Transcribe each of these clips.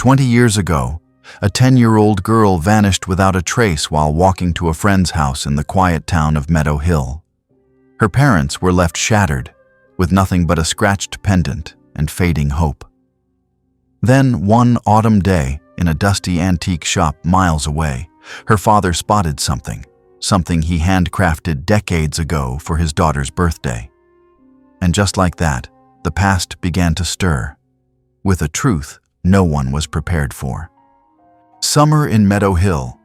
20 years ago, a 10-year-old girl vanished without a trace while walking to a friend's house in the quiet town of Meadow Hill. Her parents were left shattered, with nothing but a scratched pendant and fading hope. Then, one autumn day, in a dusty antique shop miles away, her father spotted something he handcrafted decades ago for his daughter's birthday. And just like that, the past began to stir, with a truth no one was prepared for. Summer in Meadow Hill,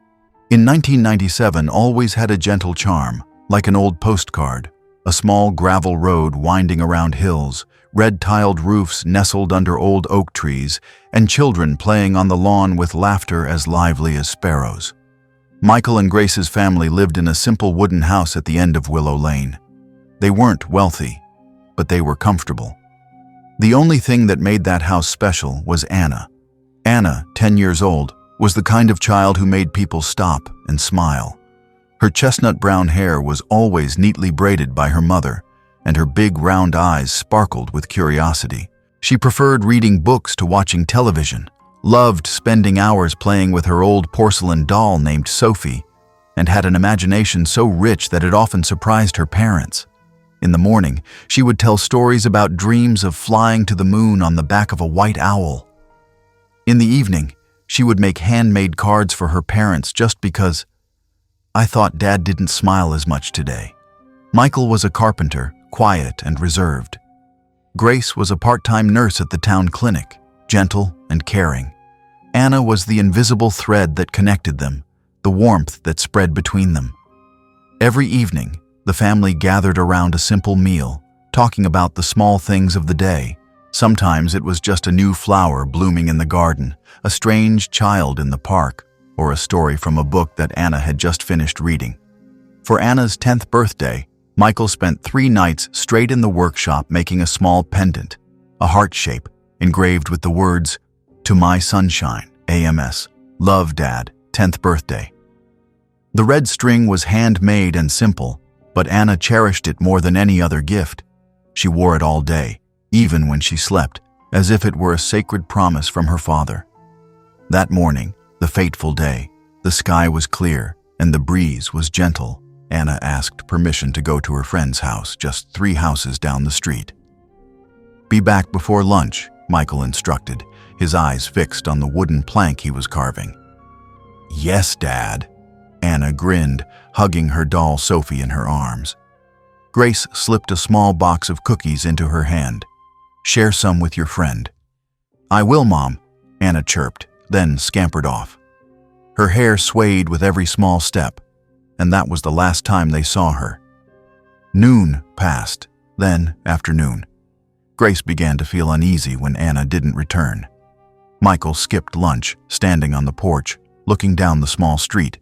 in 1997, always had a gentle charm, like an old postcard, a small gravel road winding around hills, red-tiled roofs nestled under old oak trees, and children playing on the lawn with laughter as lively as sparrows. Michael and Grace's family lived in a simple wooden house at the end of Willow Lane. They weren't wealthy, but they were comfortable. The only thing that made that house special was Anna. Anna, 10 years old, was the kind of child who made people stop and smile. Her chestnut brown hair was always neatly braided by her mother, and her big round eyes sparkled with curiosity. She preferred reading books to watching television, loved spending hours playing with her old porcelain doll named Sophie, and had an imagination so rich that it often surprised her parents. In the morning, she would tell stories about dreams of flying to the moon on the back of a white owl. In the evening, she would make handmade cards for her parents just because, "I thought Dad didn't smile as much today." Michael was a carpenter, quiet and reserved. Grace was a part-time nurse at the town clinic, gentle and caring. Anna was the invisible thread that connected them, the warmth that spread between them. Every evening, the family gathered around a simple meal, talking about the small things of the day. Sometimes it was just a new flower blooming in the garden, a strange child in the park, or a story from a book that Anna had just finished reading. For Anna's 10th birthday, Michael spent 3 nights straight in the workshop making a small pendant, a heart shape, engraved with the words, "To my sunshine, AMS, love Dad, 10th birthday." The red string was handmade and simple, but Anna cherished it more than any other gift. She wore it all day, even when she slept, as if it were a sacred promise from her father. That morning, the fateful day, the sky was clear and the breeze was gentle. Anna asked permission to go to her friend's house, just 3 houses down the street. "Be back before lunch," Michael instructed, his eyes fixed on the wooden plank he was carving. "Yes, Dad." Anna grinned, hugging her doll Sophie in her arms. Grace slipped a small box of cookies into her hand. "Share some with your friend." "I will, Mom," Anna chirped, then scampered off. Her hair swayed with every small step, and that was the last time they saw her. Noon passed, then afternoon. Grace began to feel uneasy when Anna didn't return. Michael skipped lunch, standing on the porch, looking down the small street.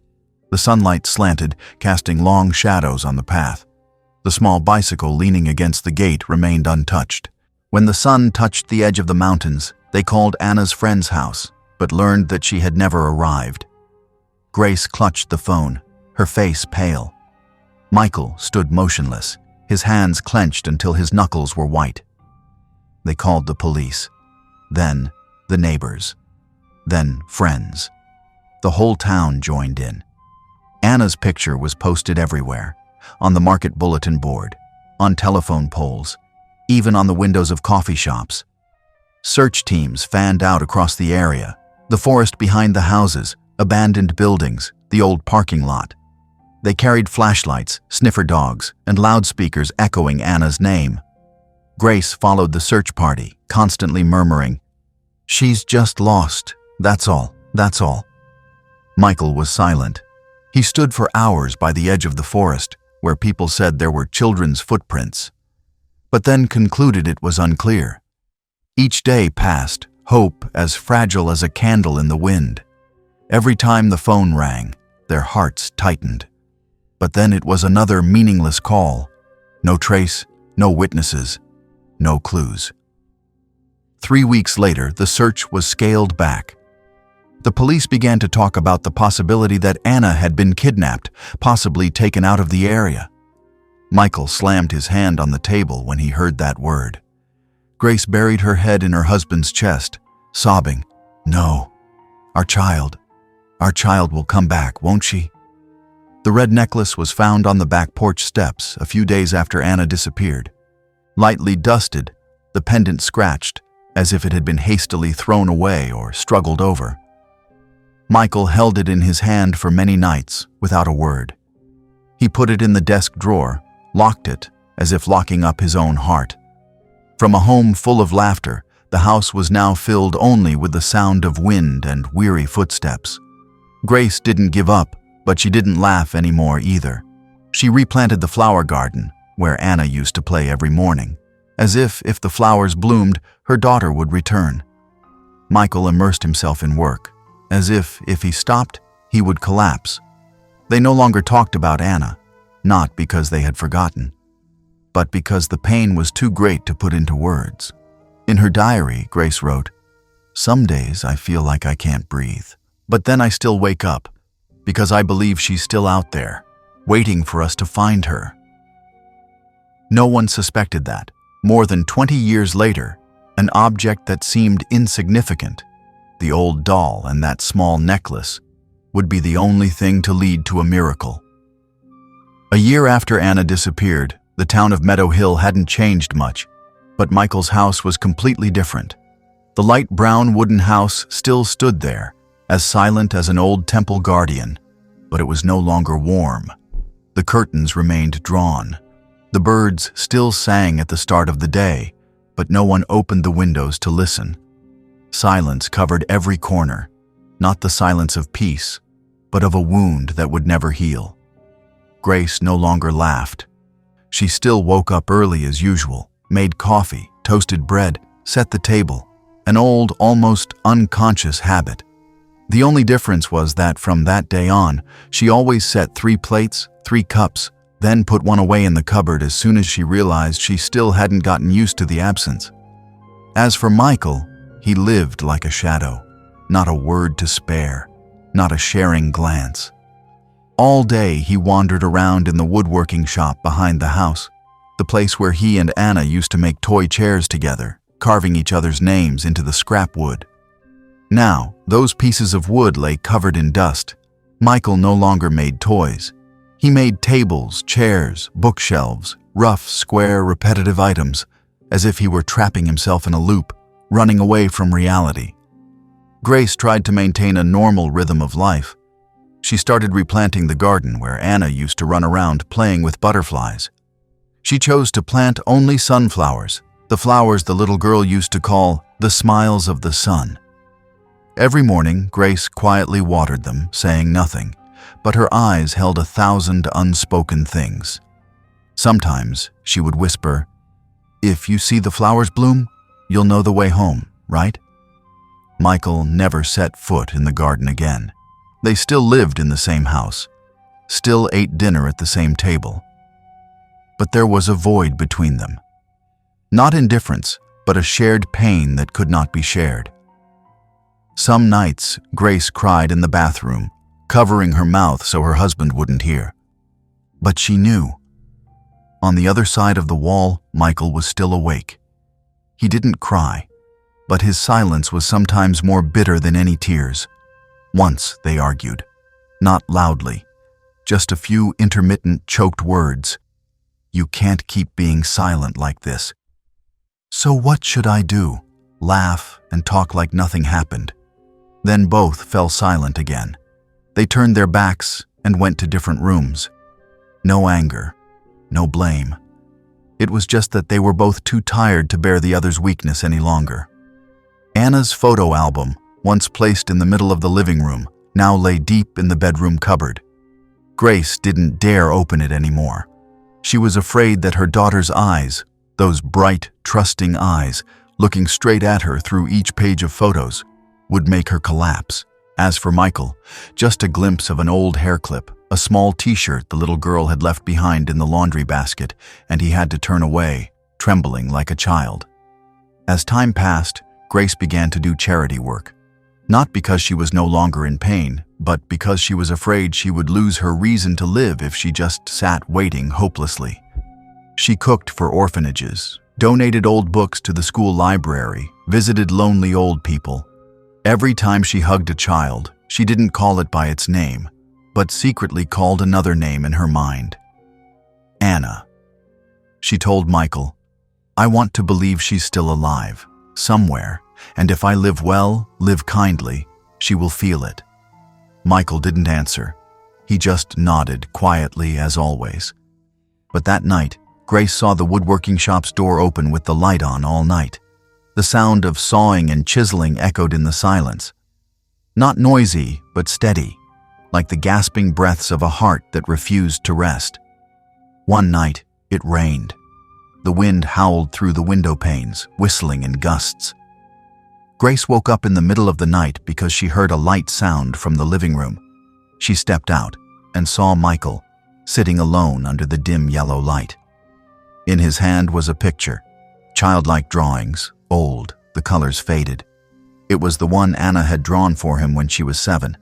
The sunlight slanted, casting long shadows on the path. The small bicycle leaning against the gate remained untouched. When the sun touched the edge of the mountains, they called Anna's friend's house, but learned that she had never arrived. Grace clutched the phone, her face pale. Michael stood motionless, his hands clenched until his knuckles were white. They called the police, then the neighbors, then friends. The whole town joined in. Anna's picture was posted everywhere, on the market bulletin board, on telephone poles, even on the windows of coffee shops. Search teams fanned out across the area, the forest behind the houses, abandoned buildings, the old parking lot. They carried flashlights, sniffer dogs, and loudspeakers echoing Anna's name. Grace followed the search party, constantly murmuring, "She's just lost. That's all. That's all." Michael was silent. He stood for hours by the edge of the forest, where people said there were children's footprints, but then concluded it was unclear. Each day passed, hope as fragile as a candle in the wind. Every time the phone rang, their hearts tightened. But then it was another meaningless call. No trace, no witnesses, no clues. 3 weeks later, the search was scaled back. The police began to talk about the possibility that Anna had been kidnapped, possibly taken out of the area. Michael slammed his hand on the table when he heard that word. Grace buried her head in her husband's chest, sobbing, "No, Our child will come back, won't she?" The red necklace was found on the back porch steps a few days after Anna disappeared. Lightly dusted, the pendant scratched, as if it had been hastily thrown away or struggled over. Michael held it in his hand for many nights, without a word. He put it in the desk drawer, locked it, as if locking up his own heart. From a home full of laughter, the house was now filled only with the sound of wind and weary footsteps. Grace didn't give up, but she didn't laugh anymore either. She replanted the flower garden, where Anna used to play every morning, as if the flowers bloomed, her daughter would return. Michael immersed himself in work, as if he stopped, he would collapse. They no longer talked about Anna, not because they had forgotten, but because the pain was too great to put into words. In her diary, Grace wrote, "Some days I feel like I can't breathe, but then I still wake up, because I believe she's still out there, waiting for us to find her." No one suspected that, more than 20 years later, an object that seemed insignificant, the old doll and that small necklace, would be the only thing to lead to a miracle. A year after Anna disappeared, the town of Meadow Hill hadn't changed much, but Michael's house was completely different. The light brown wooden house still stood there, as silent as an old temple guardian, but it was no longer warm. The curtains remained drawn. The birds still sang at the start of the day, but no one opened the windows to listen. Silence covered every corner, not the silence of peace, but of a wound that would never heal. Grace no longer laughed. She still woke up early as usual, made coffee, toasted bread, set the table, an old, almost unconscious habit. The only difference was that from that day on, she always set 3 plates, 3 cups, then put one away in the cupboard as soon as she realized she still hadn't gotten used to the absence. As for Michael, he lived like a shadow, not a word to spare, not a sharing glance. All day he wandered around in the woodworking shop behind the house, the place where he and Anna used to make toy chairs together, carving each other's names into the scrap wood. Now, those pieces of wood lay covered in dust. Michael no longer made toys. He made tables, chairs, bookshelves, rough, square, repetitive items, as if he were trapping himself in a loop, running away from reality. Grace tried to maintain a normal rhythm of life. She started replanting the garden where Anna used to run around playing with butterflies. She chose to plant only sunflowers, the flowers the little girl used to call the smiles of the sun. Every morning, Grace quietly watered them, saying nothing, but her eyes held 1,000 unspoken things. Sometimes she would whisper, "If you see the flowers bloom, you'll know the way home, right?" Michael never set foot in the garden again. They still lived in the same house, still ate dinner at the same table. But there was a void between them. Not indifference, but a shared pain that could not be shared. Some nights, Grace cried in the bathroom, covering her mouth so her husband wouldn't hear. But she knew. On the other side of the wall, Michael was still awake. He didn't cry, but his silence was sometimes more bitter than any tears. Once they argued, not loudly, just a few intermittent, choked words. "You can't keep being silent like this." "So what should I do?" Laugh and talk like nothing happened. Then both fell silent again. They turned their backs and went to different rooms. No anger, no blame. It was just that they were both too tired to bear the other's weakness any longer. Anna's photo album, once placed in the middle of the living room, now lay deep in the bedroom cupboard. Grace didn't dare open it anymore. She was afraid that her daughter's eyes, those bright, trusting eyes, looking straight at her through each page of photos, would make her collapse. As for Michael, just a glimpse of an old hair clip, a small t-shirt the little girl had left behind in the laundry basket, and he had to turn away, trembling like a child. As time passed, Grace began to do charity work. Not because she was no longer in pain, but because she was afraid she would lose her reason to live if she just sat waiting hopelessly. She cooked for orphanages, donated old books to the school library, visited lonely old people. Every time she hugged a child, she didn't call it by its name, but secretly called another name in her mind. Anna. She told Michael, "I want to believe she's still alive, somewhere, and if I live well, live kindly, she will feel it." Michael didn't answer. He just nodded quietly as always. But that night, Grace saw the woodworking shop's door open with the light on all night. The sound of sawing and chiseling echoed in the silence. Not noisy, but steady, like the gasping breaths of a heart that refused to rest. One night, it rained. The wind howled through the window panes, whistling in gusts. Grace woke up in the middle of the night because she heard a light sound from the living room. She stepped out and saw Michael, sitting alone under the dim yellow light. In his hand was a picture, childlike drawings, old, the colors faded. It was the one Anna had drawn for him when she was 7,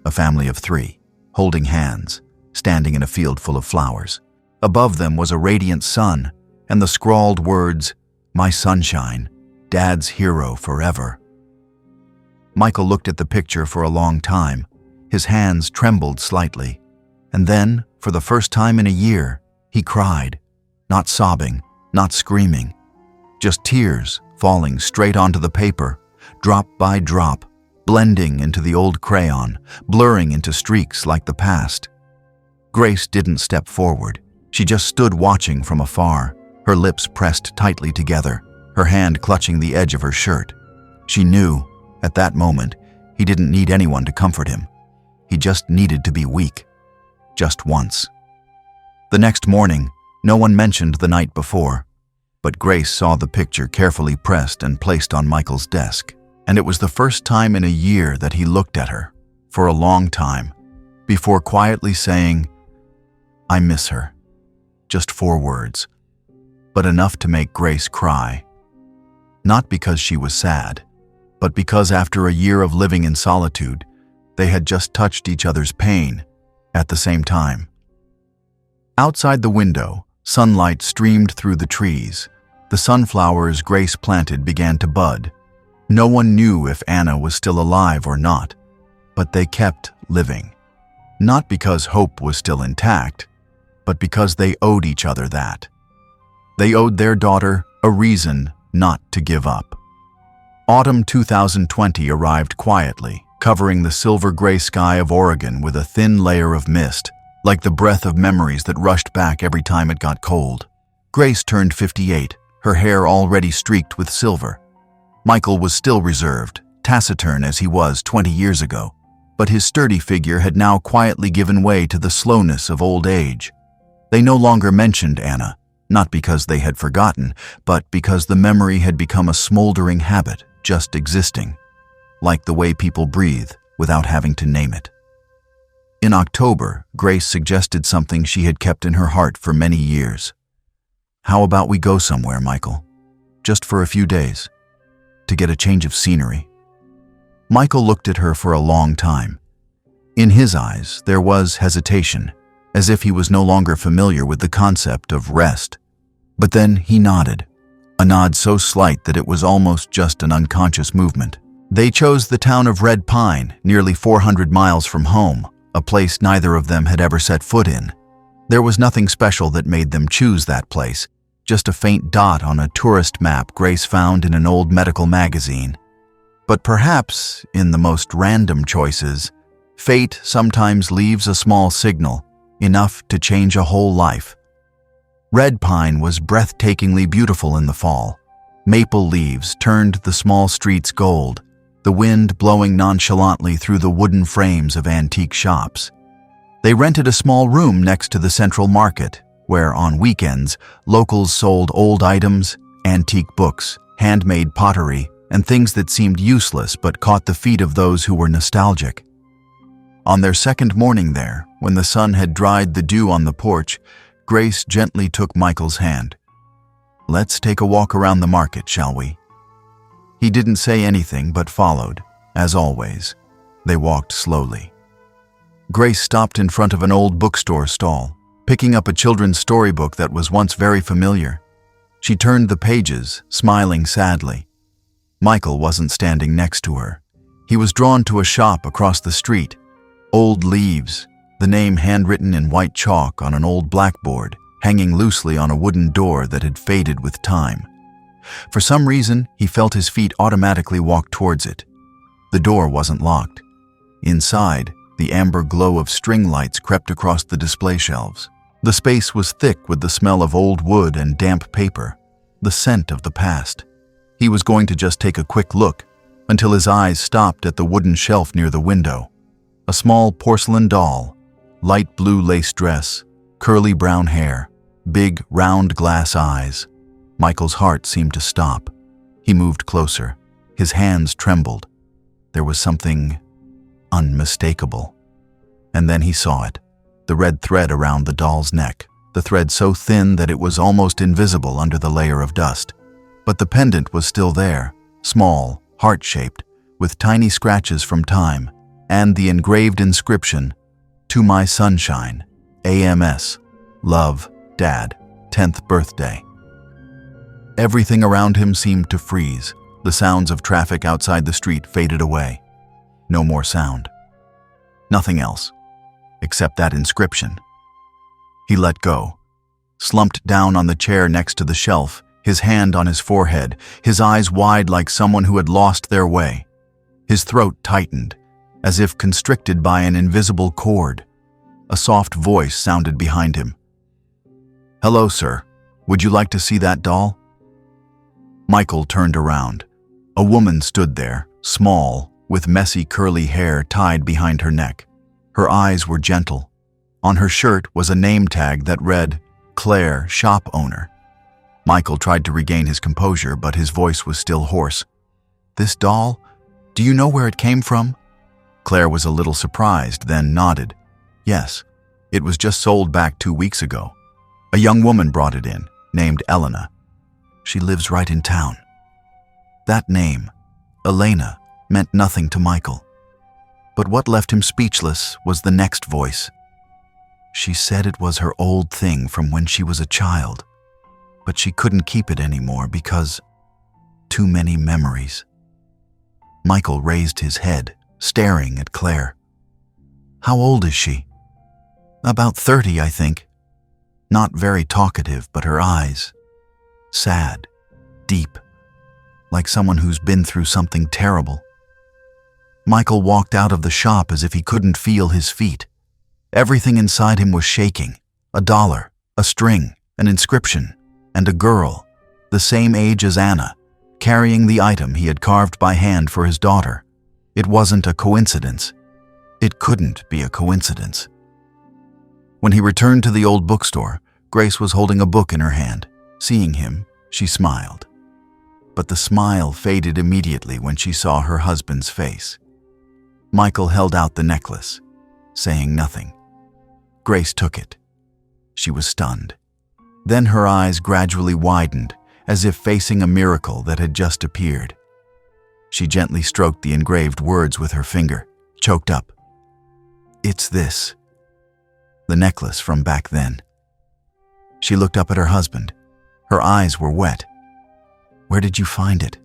a family of 3, holding hands, standing in a field full of flowers. Above them was a radiant sun, and the scrawled words, "My sunshine, Dad's hero forever." Michael looked at the picture for a long time. His hands trembled slightly. And then, for the first time in a year, he cried. Not sobbing, not screaming. Just tears falling straight onto the paper, drop by drop, blending into the old crayon, blurring into streaks like the past. Grace didn't step forward. She just stood watching from afar, her lips pressed tightly together, her hand clutching the edge of her shirt. She knew, at that moment, he didn't need anyone to comfort him. He just needed to be weak. Just once. The next morning, no one mentioned the night before, but Grace saw the picture carefully pressed and placed on Michael's desk, and it was the first time in a year that he looked at her, for a long time, before quietly saying, "I miss her." Just 4 words, but enough to make Grace cry. Not because she was sad, but because after a year of living in solitude, they had just touched each other's pain at the same time. Outside the window, sunlight streamed through the trees. The sunflowers Grace planted began to bud. No one knew if Anna was still alive or not, but they kept living. Not because hope was still intact, but because they owed each other that. They owed their daughter a reason not to give up. Autumn 2020 arrived quietly, covering the silver-gray sky of Oregon with a thin layer of mist, like the breath of memories that rushed back every time it got cold. Grace turned 58, her hair already streaked with silver. Michael was still reserved, taciturn as he was 20 years ago, but his sturdy figure had now quietly given way to the slowness of old age. They no longer mentioned Anna, not because they had forgotten, but because the memory had become a smoldering habit, just existing, like the way people breathe without having to name it. In October, Grace suggested something she had kept in her heart for many years. "How about we go somewhere, Michael? Just for a few days, to get a change of scenery." Michael looked at her for a long time. In his eyes, there was hesitation, as if he was no longer familiar with the concept of rest. But then he nodded, a nod so slight that it was almost just an unconscious movement. They chose the town of Red Pine, nearly 400 miles from home, a place neither of them had ever set foot in. There was nothing special that made them choose that place, just a faint dot on a tourist map Grace found in an old medical magazine. But perhaps, in the most random choices, fate sometimes leaves a small signal, enough to change a whole life. Red Pine was breathtakingly beautiful in the fall. Maple leaves turned the small streets gold, the wind blowing nonchalantly through the wooden frames of antique shops. They rented a small room next to the central market, where on weekends, locals sold old items, antique books, handmade pottery, and things that seemed useless but caught the feet of those who were nostalgic. On their second morning there, when the sun had dried the dew on the porch, Grace gently took Michael's hand. "Let's take a walk around the market, shall we?" He didn't say anything but followed, as always. They walked slowly. Grace stopped in front of an old bookstore stall, picking up a children's storybook that was once very familiar. She turned the pages, smiling sadly. Michael wasn't standing next to her. He was drawn to a shop across the street. Old Leaves, the name handwritten in white chalk on an old blackboard, hanging loosely on a wooden door that had faded with time. For some reason, he felt his feet automatically walk towards it. The door wasn't locked. Inside, the amber glow of string lights crept across the display shelves. The space was thick with the smell of old wood and damp paper, the scent of the past. He was going to just take a quick look until his eyes stopped at the wooden shelf near the window. A small porcelain doll, light blue lace dress, curly brown hair, big round glass eyes. Michael's heart seemed to stop. He moved closer. His hands trembled. There was something unmistakable. And then he saw it, the red thread around the doll's neck, the thread so thin that it was almost invisible under the layer of dust. But the pendant was still there, small, heart-shaped, with tiny scratches from time, and the engraved inscription, "To my sunshine, AMS, love, Dad, 10th birthday." Everything around him seemed to freeze. The sounds of traffic outside the street faded away. No more sound. Nothing else, except that inscription. He let go, slumped down on the chair next to the shelf, his hand on his forehead, his eyes wide like someone who had lost their way. His throat tightened, as if constricted by an invisible cord. A soft voice sounded behind him. "Hello, sir. Would you like to see that doll?" Michael turned around. A woman stood there, small, with messy curly hair tied behind her neck. Her eyes were gentle. On her shirt was a name tag that read, "Claire, shop owner." Michael tried to regain his composure, but his voice was still hoarse. "This doll? Do you know where it came from?" Claire was a little surprised, then nodded. "Yes, it was just sold back 2 weeks ago. A young woman brought it in, named Elena. She lives right in town." That name, Elena, meant nothing to Michael. But what left him speechless was the next voice. She said it was her old thing from when she was a child, but she couldn't keep it anymore because too many memories. Michael raised his head, staring at Claire. "How old is she?" "About 30, I think. Not very talkative, but her eyes, sad, deep, like someone who's been through something terrible." Michael walked out of the shop as if he couldn't feel his feet. Everything inside him was shaking. A dollar, a string, an inscription, and a girl, the same age as Anna, carrying the item he had carved by hand for his daughter. It wasn't a coincidence. It couldn't be a coincidence. When he returned to the old bookstore, Grace was holding a book in her hand. Seeing him, she smiled. But the smile faded immediately when she saw her husband's face. Michael held out the necklace, saying nothing. Grace took it. She was stunned. Then her eyes gradually widened, as if facing a miracle that had just appeared. She gently stroked the engraved words with her finger, choked up. "It's this. The necklace from back then." She looked up at her husband. Her eyes were wet. "Where did you find it?"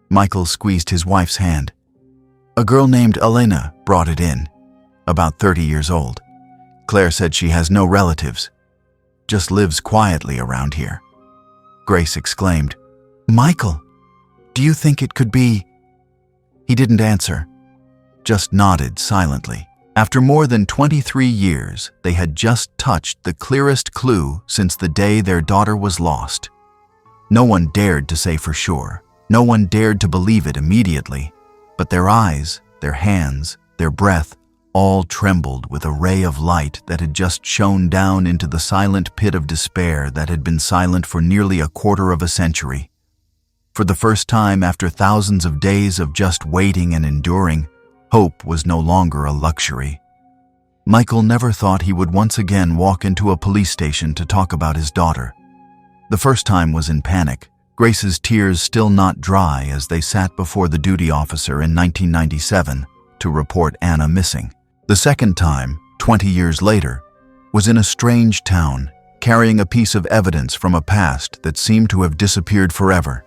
Michael squeezed his wife's hand. "A girl named Elena brought it in, about 30 years old. Claire said she has no relatives, just lives quietly around here." Grace exclaimed, "Michael, do you think it could be?" He didn't answer, just nodded silently. After more than 23 years, they had just touched the clearest clue since the day their daughter was lost. No one dared to say for sure. No one dared to believe it immediately. But their eyes, their hands, their breath, all trembled with a ray of light that had just shone down into the silent pit of despair that had been silent for nearly a quarter of a century. For the first time after thousands of days of just waiting and enduring, hope was no longer a luxury. Michael never thought he would once again walk into a police station to talk about his daughter. The first time was in panic, Grace's tears still not dry as they sat before the duty officer in 1997 to report Anna missing. The second time, 20 years later, was in a strange town, carrying a piece of evidence from a past that seemed to have disappeared forever.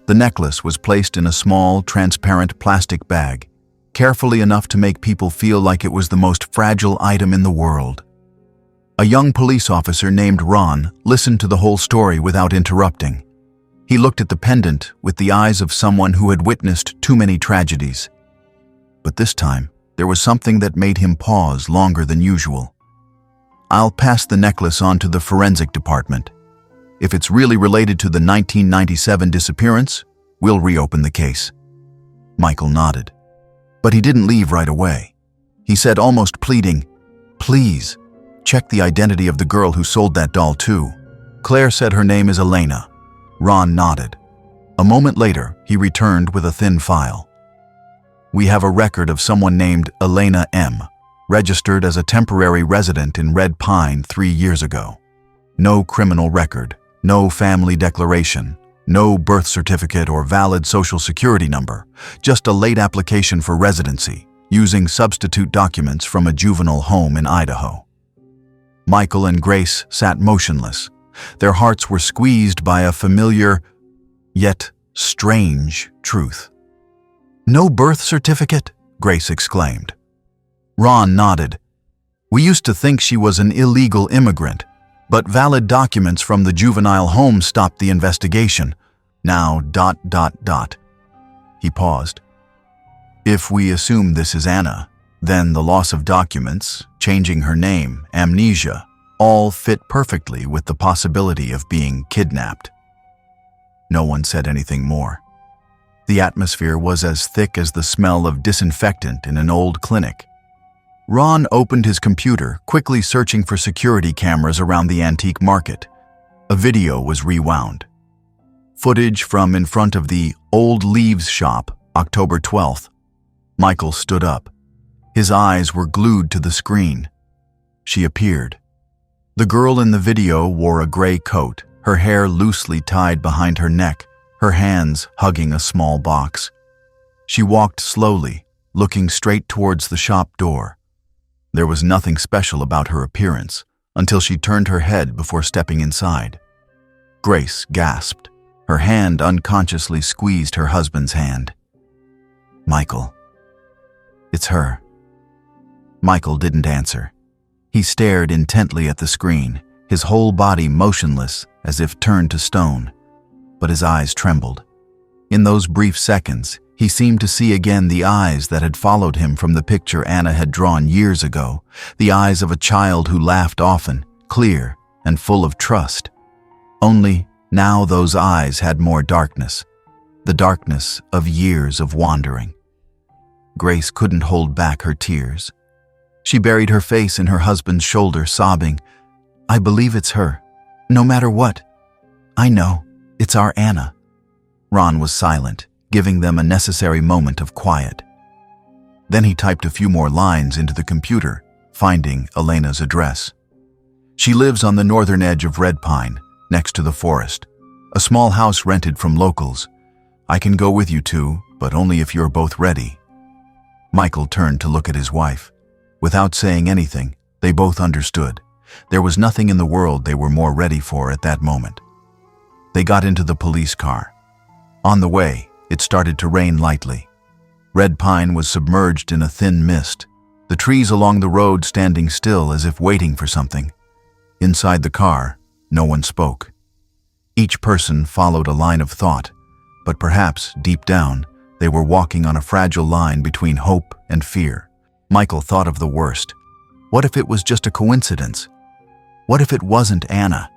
The necklace was placed in a small, transparent plastic bag, carefully enough to make people feel like it was the most fragile item in the world. A young police officer named Ron listened to the whole story without interrupting. He looked at the pendant with the eyes of someone who had witnessed too many tragedies. But this time, there was something that made him pause longer than usual. "I'll pass the necklace on to the forensic department. If it's really related to the 1997 disappearance, we'll reopen the case." Michael nodded. But he didn't leave right away. He said, almost pleading, "Please, check the identity of the girl who sold that doll too." Claire said her name is Elena. Ron nodded. A moment later, he returned with a thin file. "We have a record of someone named Elena M., registered as a temporary resident in Red Pine 3 years ago. No criminal record, no family declaration, no birth certificate or valid social security number, just a late application for residency, using substitute documents from a juvenile home in Idaho." Michael and Grace sat motionless. Their hearts were squeezed by a familiar, yet strange truth. "No birth certificate?" Grace exclaimed. Ron nodded. "We used to think she was an illegal immigrant, but valid documents from the juvenile home stopped the investigation. Now, ... He paused. "If we assume this is Anna, then the loss of documents, changing her name, amnesia, all fit perfectly with the possibility of being kidnapped." No one said anything more. The atmosphere was as thick as the smell of disinfectant in an old clinic. Ron opened his computer, quickly searching for security cameras around the antique market. A video was rewound. Footage from in front of the Old Leaves shop, October 12th. Michael stood up. His eyes were glued to the screen. She appeared. The girl in the video wore a gray coat, her hair loosely tied behind her neck, her hands hugging a small box. She walked slowly, looking straight towards the shop door. There was nothing special about her appearance until she turned her head before stepping inside. Grace gasped. Her hand unconsciously squeezed her husband's hand. "Michael, it's her." Michael didn't answer. He stared intently at the screen, his whole body motionless as if turned to stone, but his eyes trembled. In those brief seconds, he seemed to see again the eyes that had followed him from the picture Anna had drawn years ago, the eyes of a child who laughed often, clear and full of trust. Only now those eyes had more darkness, the darkness of years of wandering. Grace couldn't hold back her tears. She buried her face in her husband's shoulder, sobbing, "I believe it's her. No matter what. I know. It's our Anna." Ron was silent, giving them a necessary moment of quiet. Then he typed a few more lines into the computer, finding Elena's address. "She lives on the northern edge of Red Pine, next to the forest. A small house rented from locals. I can go with you two, but only if you're both ready." Michael turned to look at his wife. Without saying anything, they both understood. There was nothing in the world they were more ready for at that moment. They got into the police car. On the way, it started to rain lightly. Red Pine was submerged in a thin mist, the trees along the road standing still as if waiting for something. Inside the car, no one spoke. Each person followed a line of thought, but perhaps, deep down, they were walking on a fragile line between hope and fear. Michael thought of the worst. What if it was just a coincidence? What if it wasn't Anna?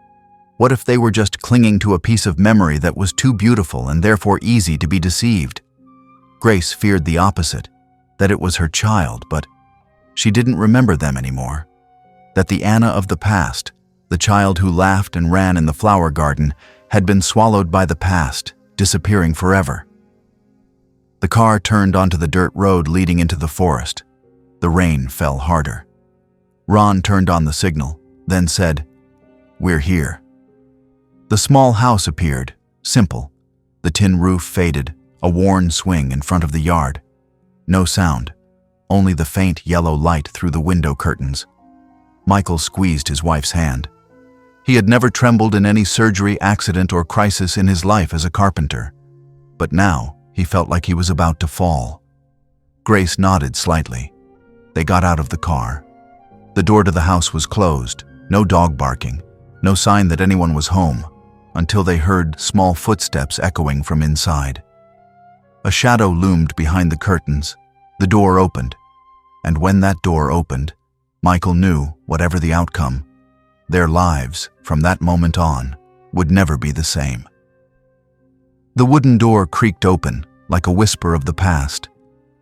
What if they were just clinging to a piece of memory that was too beautiful and therefore easy to be deceived? Grace feared the opposite, that it was her child, but she didn't remember them anymore. That the Anna of the past, the child who laughed and ran in the flower garden, had been swallowed by the past, disappearing forever. The car turned onto the dirt road leading into the forest. The rain fell harder. Ron turned on the signal, then said, "We're here." The small house appeared, simple. The tin roof faded, a worn swing in front of the yard. No sound, only the faint yellow light through the window curtains. Michael squeezed his wife's hand. He had never trembled in any surgery, accident, or crisis in his life as a carpenter. but now he felt like he was about to fall. Grace nodded slightly. They got out of the car. The door to the house was closed, no dog barking, no sign that anyone was home, until they heard small footsteps echoing from inside. A shadow loomed behind the curtains. The door opened, and when that door opened, Michael knew, whatever the outcome, their lives, from that moment on, would never be the same. The wooden door creaked open, like a whisper of the past.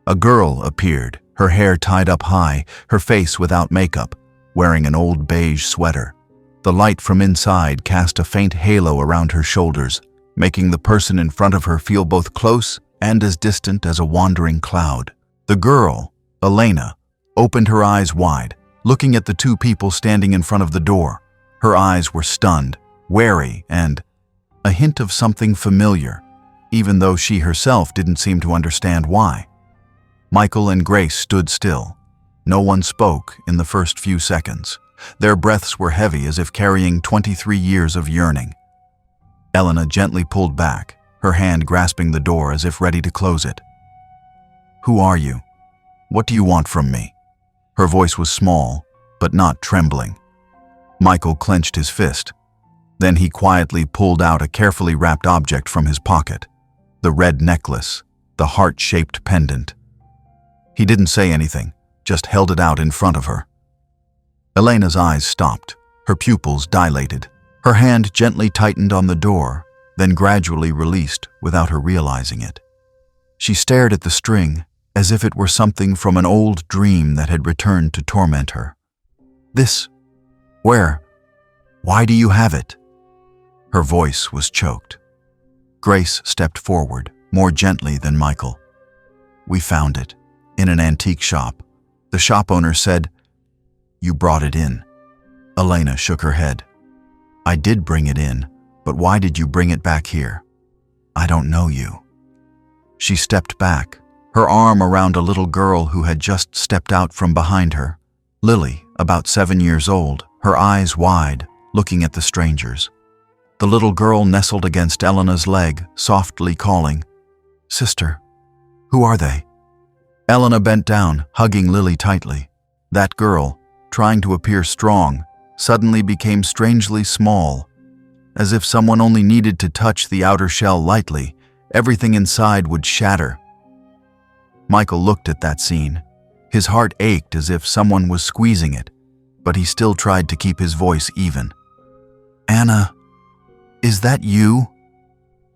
A girl appeared, her hair tied up high, her face without makeup, wearing an old beige sweater. The light from inside cast a faint halo around her shoulders, making the person in front of her feel both close and as distant as a wandering cloud. The girl, Elena, opened her eyes wide, looking at the two people standing in front of the door. Her eyes were stunned, wary, and a hint of something familiar, even though she herself didn't seem to understand why. Michael and Grace stood still. No one spoke in the first few seconds. Their breaths were heavy as if carrying 23 years of yearning. Elena gently pulled back, her hand grasping the door as if ready to close it. "Who are you? What do you want from me?" Her voice was small, but not trembling. Michael clenched his fist. Then he quietly pulled out a carefully wrapped object from his pocket, the red necklace, the heart-shaped pendant. He didn't say anything, just held it out in front of her. Elena's eyes stopped, her pupils dilated. Her hand gently tightened on the door, then gradually released without her realizing it. She stared at the string as if it were something from an old dream that had returned to torment her. "This? Where? Why do you have it?" Her voice was choked. Grace stepped forward, more gently than Michael. "We found it, in an antique shop. The shop owner said, 'You brought it in.'" Elena shook her head. "I did bring it in, but why did you bring it back here? I don't know you." She stepped back, her arm around a little girl who had just stepped out from behind her. Lily, about 7 years old, her eyes wide, looking at the strangers. The little girl nestled against Elena's leg, softly calling, "Sister, who are they?" Elena bent down, hugging Lily tightly. That girl, trying to appear strong, suddenly became strangely small. As if someone only needed to touch the outer shell lightly, everything inside would shatter. Michael looked at that scene. His heart ached as if someone was squeezing it, but he still tried to keep his voice even. "Anna, is that you?"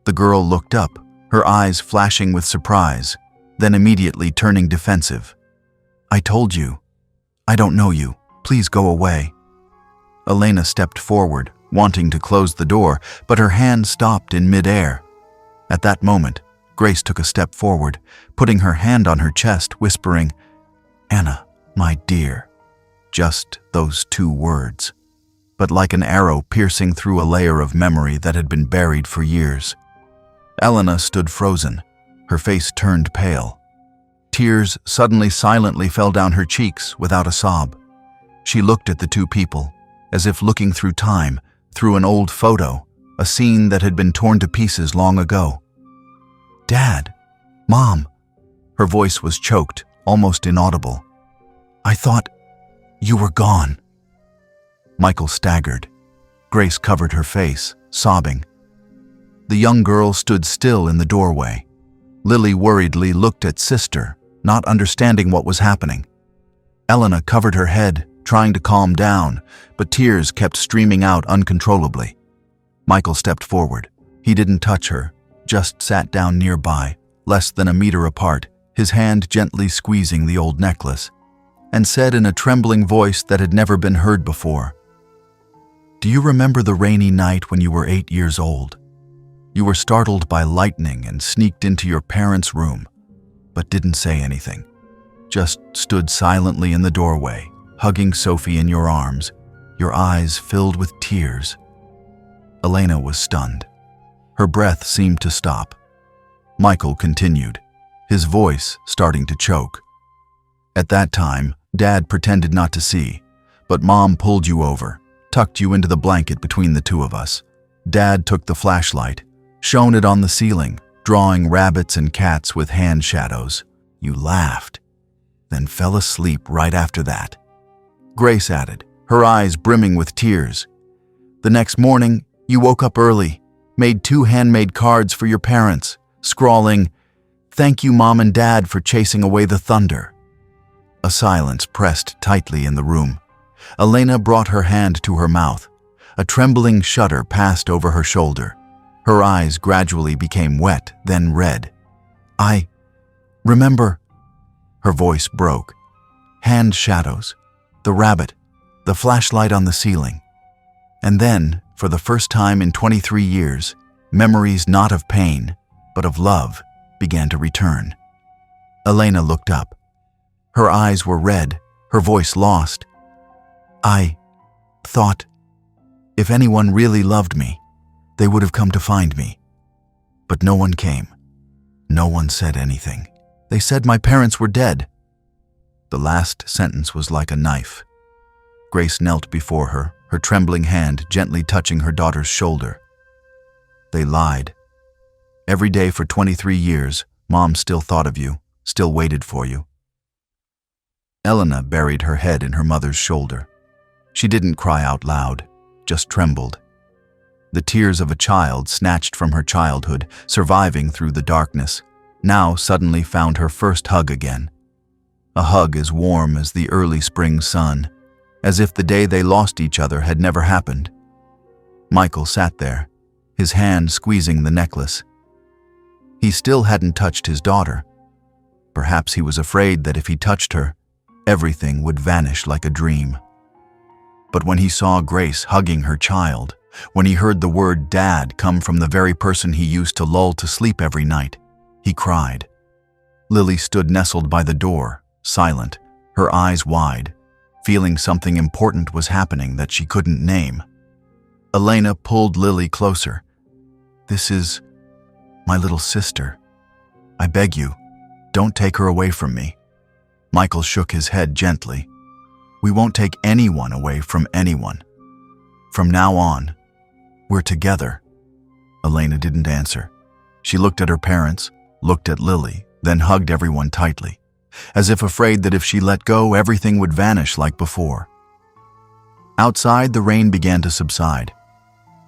The girl looked up, her eyes flashing with surprise, then immediately turning defensive. "I told you. I don't know you. Please go away." Elena stepped forward, wanting to close the door, but her hand stopped in midair. At that moment, Grace took a step forward, putting her hand on her chest, whispering, "Anna, my dear." Just those 2 words, but like an arrow piercing through a layer of memory that had been buried for years. Elena stood frozen, her face turned pale. Tears suddenly silently fell down her cheeks without a sob. She looked at the 2 people, as if looking through time, through an old photo, a scene that had been torn to pieces long ago. "Dad, Mom," her voice was choked, almost inaudible. "I thought you were gone." Michael staggered. Grace covered her face, sobbing. The young girl stood still in the doorway. Lily worriedly looked at Sister, not understanding what was happening. Elena covered her head, trying to calm down, but tears kept streaming out uncontrollably. Michael stepped forward. He didn't touch her, just sat down nearby, less than a meter apart, his hand gently squeezing the old necklace, and said in a trembling voice that had never been heard before, "Do you remember the rainy night when you were 8 years old? You were startled by lightning and sneaked into your parents' room, but didn't say anything. Just stood silently in the doorway, hugging Sophie in your arms, your eyes filled with tears." Elena was stunned. Her breath seemed to stop. Michael continued, his voice starting to choke. "At that time, Dad pretended not to see, but Mom pulled you over, tucked you into the blanket between the 2 of us. Dad took the flashlight, shone it on the ceiling, drawing rabbits and cats with hand shadows. You laughed, then fell asleep right after that," Grace added, her eyes brimming with tears. "The next morning, you woke up early, made 2 handmade cards for your parents, scrawling, 'Thank you, Mom and Dad, for chasing away the thunder.'" A silence pressed tightly in the room. Elena brought her hand to her mouth. A trembling shudder passed over her shoulder. Her eyes gradually became wet, then red. "I remember," her voice broke. "Hand shadows, the rabbit, the flashlight on the ceiling." And then, for the first time in 23 years, memories not of pain, but of love, began to return. Elena looked up. Her eyes were red, her voice lost. "I thought if anyone really loved me, they would have come to find me. But no one came. No one said anything. They said my parents were dead." The last sentence was like a knife. Grace knelt before her, her trembling hand gently touching her daughter's shoulder. "They lied. Every day for 23 years, Mom still thought of you, still waited for you." Elena buried her head in her mother's shoulder. She didn't cry out loud, just trembled. The tears of a child snatched from her childhood, surviving through the darkness, now suddenly found her first hug again. A hug as warm as the early spring sun, as if the day they lost each other had never happened. Michael sat there, his hand squeezing the necklace. He still hadn't touched his daughter. Perhaps he was afraid that if he touched her, everything would vanish like a dream. But when he saw Grace hugging her child, when he heard the word "Dad" come from the very person he used to lull to sleep every night, he cried. Lily stood nestled by the door, silent, her eyes wide, feeling something important was happening that she couldn't name. Elena pulled Lily closer. "This is my little sister. I beg you, don't take her away from me." Michael shook his head gently. "We won't take anyone away from anyone. From now on, we're together." Elena didn't answer. She looked at her parents, looked at Lily, then hugged everyone tightly, as if afraid that if she let go, everything would vanish like before. Outside, the rain began to subside.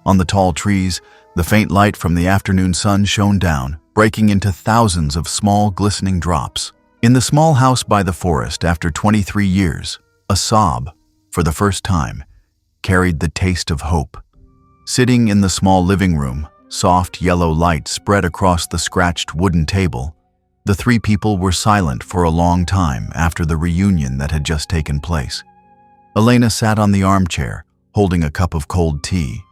On the tall trees, the faint light from the afternoon sun shone down, breaking into thousands of small, glistening drops. In the small house by the forest, after 23 years, a sob, for the first time, carried the taste of hope. Sitting in the small living room, soft yellow light spread across the scratched wooden table, the 3 people were silent for a long time after the reunion that had just taken place. Elena sat on the armchair, holding a cup of cold tea.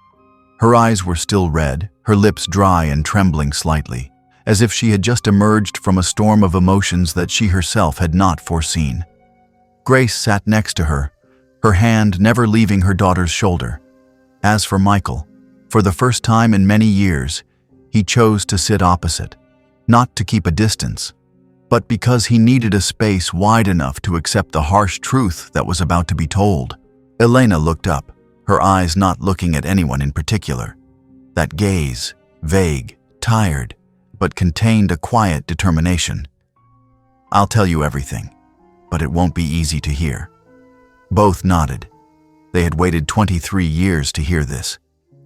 Her eyes were still red, her lips dry and trembling slightly, as if she had just emerged from a storm of emotions that she herself had not foreseen. Grace sat next to her, her hand never leaving her daughter's shoulder. As for Michael, for the first time in many years, he chose to sit opposite, not to keep a distance, but because he needed a space wide enough to accept the harsh truth that was about to be told. Elena looked up, her eyes not looking at anyone in particular. That gaze, vague, tired, but contained a quiet determination. "I'll tell you everything, but it won't be easy to hear." Both nodded. They had waited 23 years to hear this.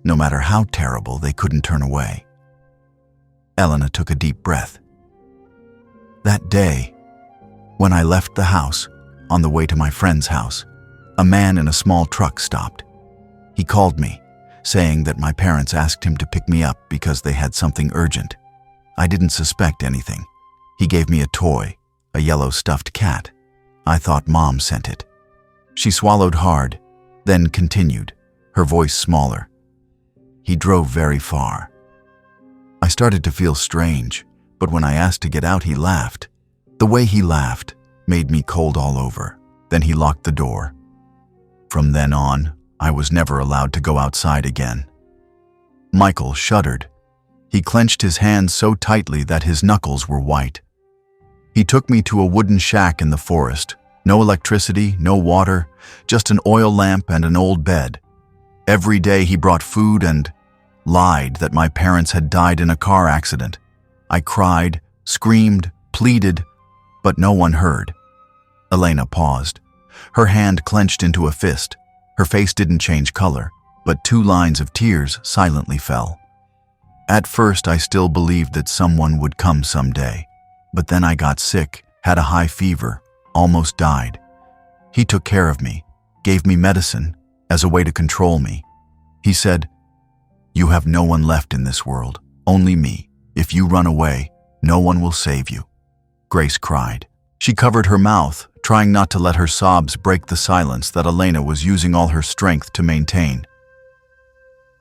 No matter how terrible, they couldn't turn away. Elena took a deep breath. "That day, when I left the house, on the way to my friend's house, a man in a small truck stopped. He called me, saying that my parents asked him to pick me up because they had something urgent. I didn't suspect anything. He gave me a toy, a yellow stuffed cat. I thought Mom sent it." She swallowed hard, then continued, her voice smaller. "He drove very far. I started to feel strange, but when I asked to get out, he laughed. The way he laughed made me cold all over. Then he locked the door. From then on, I was never allowed to go outside again." Michael shuddered. He clenched his hands so tightly that his knuckles were white. "He took me to a wooden shack in the forest. No electricity, no water, just an oil lamp and an old bed. Every day he brought food and lied that my parents had died in a car accident. I cried, screamed, pleaded, but no one heard. Elena paused. Her hand clenched into a fist. Her face didn't change color, but 2 lines of tears silently fell. At first, I still believed that someone would come someday. But then I got sick, had a high fever, almost died. He took care of me, gave me medicine, as a way to control me. He said, "You have no one left in this world, only me. If you run away, no one will save you." Grace cried. She covered her mouth, trying not to let her sobs break the silence that Elena was using all her strength to maintain.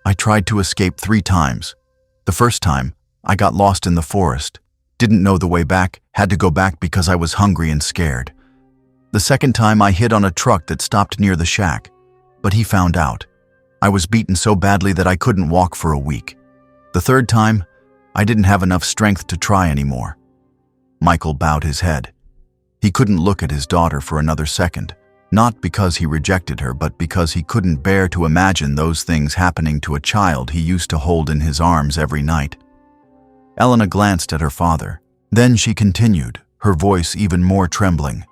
I tried to escape 3 times. The first time, I got lost in the forest, didn't know the way back, had to go back because I was hungry and scared. The second time, I hid on a truck that stopped near the shack, but he found out. I was beaten so badly that I couldn't walk for a week. The third time, I didn't have enough strength to try anymore. Michael bowed his head. He couldn't look at his daughter for another second, not because he rejected her, but because he couldn't bear to imagine those things happening to a child he used to hold in his arms every night. Elena glanced at her father. Then she continued, her voice even more trembling.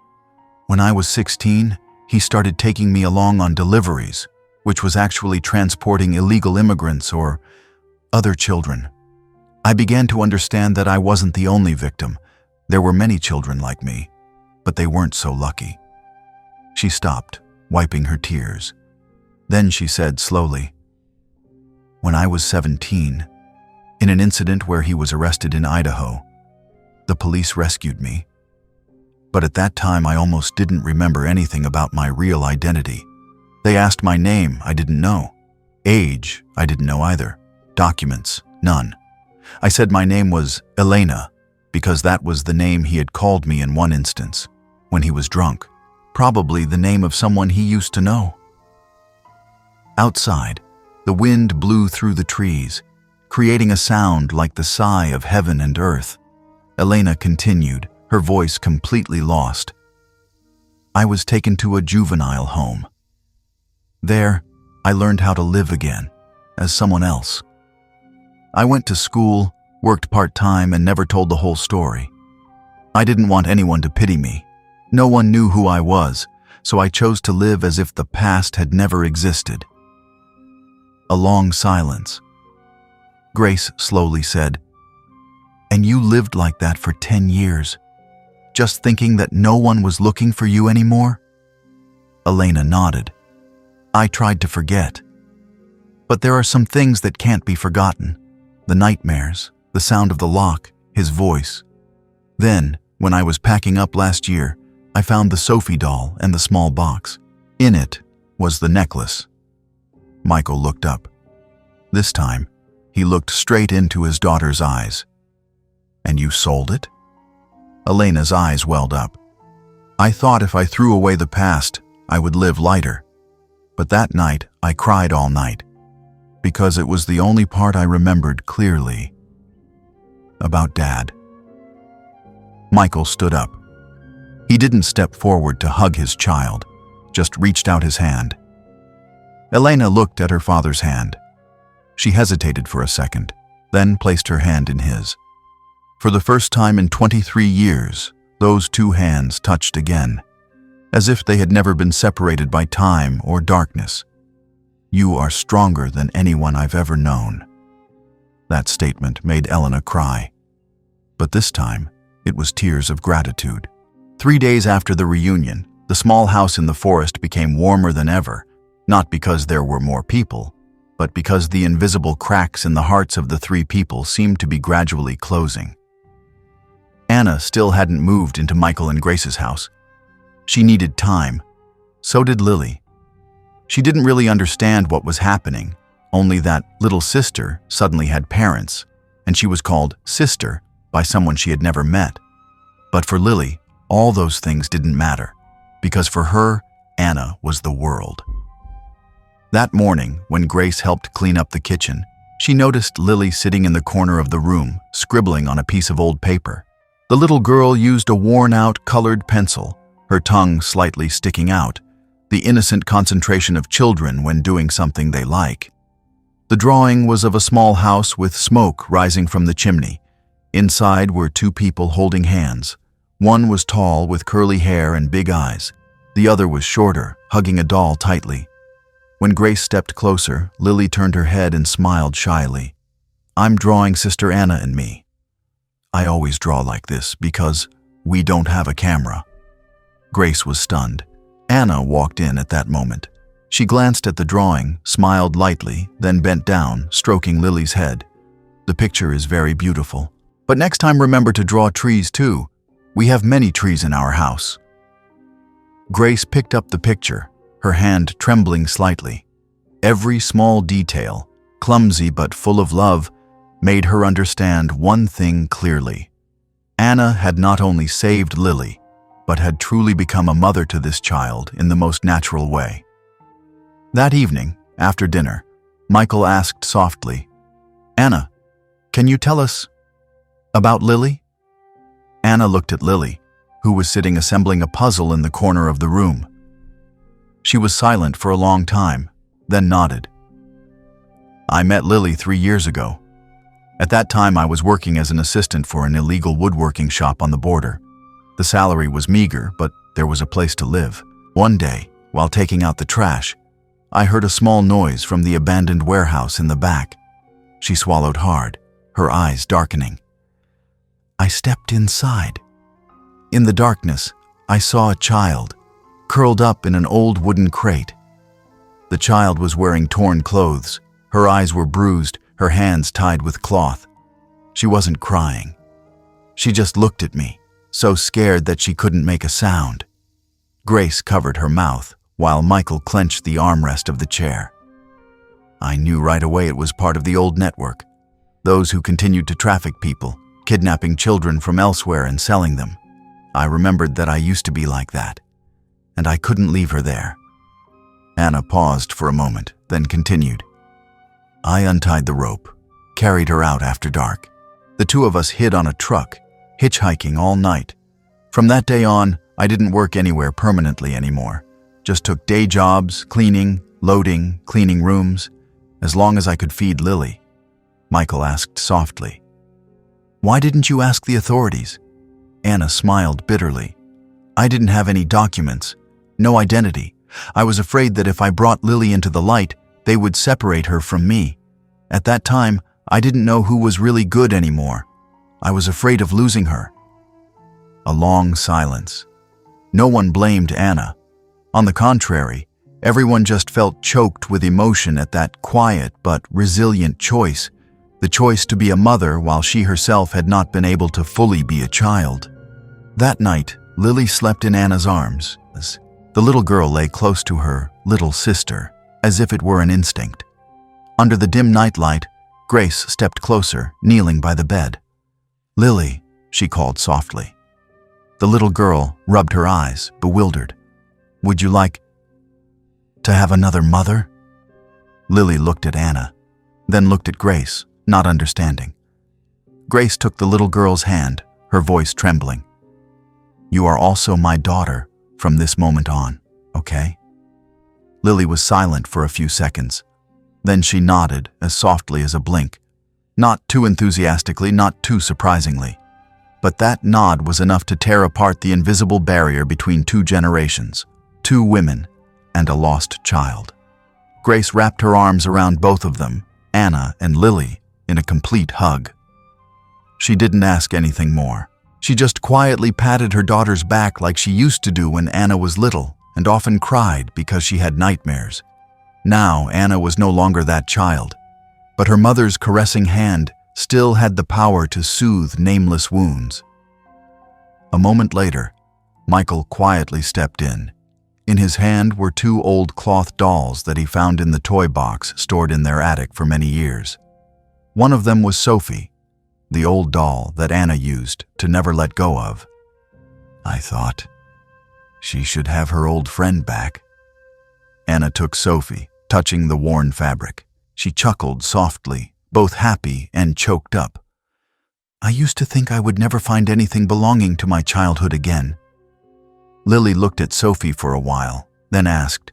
"When I was 16, he started taking me along on deliveries, which was actually transporting illegal immigrants or other children. I began to understand that I wasn't the only victim. There were many children like me, but they weren't so lucky." She stopped, wiping her tears. Then she said slowly, "When I was 17, in an incident where he was arrested in Idaho, the police rescued me. But at that time, I almost didn't remember anything about my real identity. They asked my name, I didn't know. Age, I didn't know either. Documents, none. I said my name was Elena, because that was the name he had called me in one instance, when he was drunk. Probably the name of someone he used to know." Outside, the wind blew through the trees, creating a sound like the sigh of heaven and earth. Elena continued, her voice completely lost. "I was taken to a juvenile home. There, I learned how to live again, as someone else. I went to school, worked part-time, and never told the whole story. I didn't want anyone to pity me. No one knew who I was, so I chose to live as if the past had never existed." A long silence. Grace slowly said, "And you lived like that for 10 years, just thinking that no one was looking for you anymore?" Elena nodded. "I tried to forget. But there are some things that can't be forgotten. The nightmares, the sound of the lock, his voice. Then, when I was packing up last year, I found the Sophie doll and the small box. In it was the necklace." Michael looked up. This time, he looked straight into his daughter's eyes. "And you sold it?" Elena's eyes welled up. "I thought if I threw away the past, I would live lighter. But that night, I cried all night, because it was the only part I remembered clearly. About Dad." Michael stood up. He didn't step forward to hug his child, just reached out his hand. Elena looked at her father's hand. She hesitated for a second, then placed her hand in his. For the first time in 23 years, those 2 hands touched again, as if they had never been separated by time or darkness. "You are stronger than anyone I've ever known." That statement made Elena cry. But this time, it was tears of gratitude. 3 days after the reunion, the small house in the forest became warmer than ever, not because there were more people, but because the invisible cracks in the hearts of the 3 people seemed to be gradually closing. Anna still hadn't moved into Michael and Grace's house. She needed time. So did Lily. She didn't really understand what was happening, only that little sister suddenly had parents, and she was called Sister by someone she had never met. But for Lily, all those things didn't matter, because for her, Anna was the world. That morning, when Grace helped clean up the kitchen, she noticed Lily sitting in the corner of the room, scribbling on a piece of old paper. The little girl used a worn-out colored pencil, her tongue slightly sticking out, the innocent concentration of children when doing something they like. The drawing was of a small house with smoke rising from the chimney. Inside were two people holding hands. One was tall with curly hair and big eyes. The other was shorter, hugging a doll tightly. When Grace stepped closer, Lily turned her head and smiled shyly. "I'm drawing Sister Anna and me. I always draw like this because we don't have a camera." Grace was stunned. Anna walked in at that moment. She glanced at the drawing, smiled lightly, then bent down, stroking Lily's head. "The picture is very beautiful. But next time remember to draw trees too. We have many trees in our house." Grace picked up the picture, her hand trembling slightly. Every small detail, clumsy but full of love, made her understand one thing clearly. Anna had not only saved Lily, but had truly become a mother to this child in the most natural way. That evening, after dinner, Michael asked softly, "Anna, can you tell us about Lily?" Anna looked at Lily, who was sitting assembling a puzzle in the corner of the room. She was silent for a long time, then nodded. "I met Lily 3 years ago. At that time I was working as an assistant for an illegal woodworking shop on the border. The salary was meager, but there was a place to live. One day, while taking out the trash, I heard a small noise from the abandoned warehouse in the back." She swallowed hard, her eyes darkening. "I stepped inside. In the darkness, I saw a child, curled up in an old wooden crate. The child was wearing torn clothes. Her eyes were bruised, her hands tied with cloth. She wasn't crying. She just looked at me, so scared that she couldn't make a sound." Grace covered her mouth, while Michael clenched the armrest of the chair. "I knew right away it was part of the old network. Those who continued to traffic people, kidnapping children from elsewhere and selling them. I remembered that I used to be like that, and I couldn't leave her there." Anna paused for a moment, then continued. "I untied the rope, carried her out after dark. The two of us hid on a truck, hitchhiking all night. From that day on, I didn't work anywhere permanently anymore. Just took day jobs, cleaning, loading, cleaning rooms, as long as I could feed Lily." Michael asked softly, "Why didn't you ask the authorities?" Anna smiled bitterly. "I didn't have any documents, no identity. I was afraid that if I brought Lily into the light, they would separate her from me. At that time, I didn't know who was really good anymore. I was afraid of losing her." A long silence. No one blamed Anna. On the contrary, everyone just felt choked with emotion at that quiet but resilient choice, the choice to be a mother while she herself had not been able to fully be a child. That night, Lily slept in Anna's arms. The little girl lay close to her little sister, as if it were an instinct. Under the dim nightlight, Grace stepped closer, kneeling by the bed. "Lily," she called softly. The little girl rubbed her eyes, bewildered. "Would you like to have another mother?" Lily looked at Anna, then looked at Grace, not understanding. Grace took the little girl's hand, her voice trembling. "You are also my daughter from this moment on, okay?" Lily was silent for a few seconds. Then she nodded as softly as a blink. Not too enthusiastically, not too surprisingly. But that nod was enough to tear apart the invisible barrier between two generations, 2 women, and a lost child. Grace wrapped her arms around both of them, Anna and Lily, in a complete hug. She didn't ask anything more. She just quietly patted her daughter's back like she used to do when Anna was little, and often cried because she had nightmares. Now Anna was no longer that child, but her mother's caressing hand still had the power to soothe nameless wounds. A moment later, Michael quietly stepped in. In his hand were 2 old cloth dolls that he found in the toy box stored in their attic for many years. One of them was Sophie, the old doll that Anna used to never let go of. "I thought she should have her old friend back." Anna took Sophie, touching the worn fabric. She chuckled softly, both happy and choked up. "I used to think I would never find anything belonging to my childhood again." Lily looked at Sophie for a while, then asked,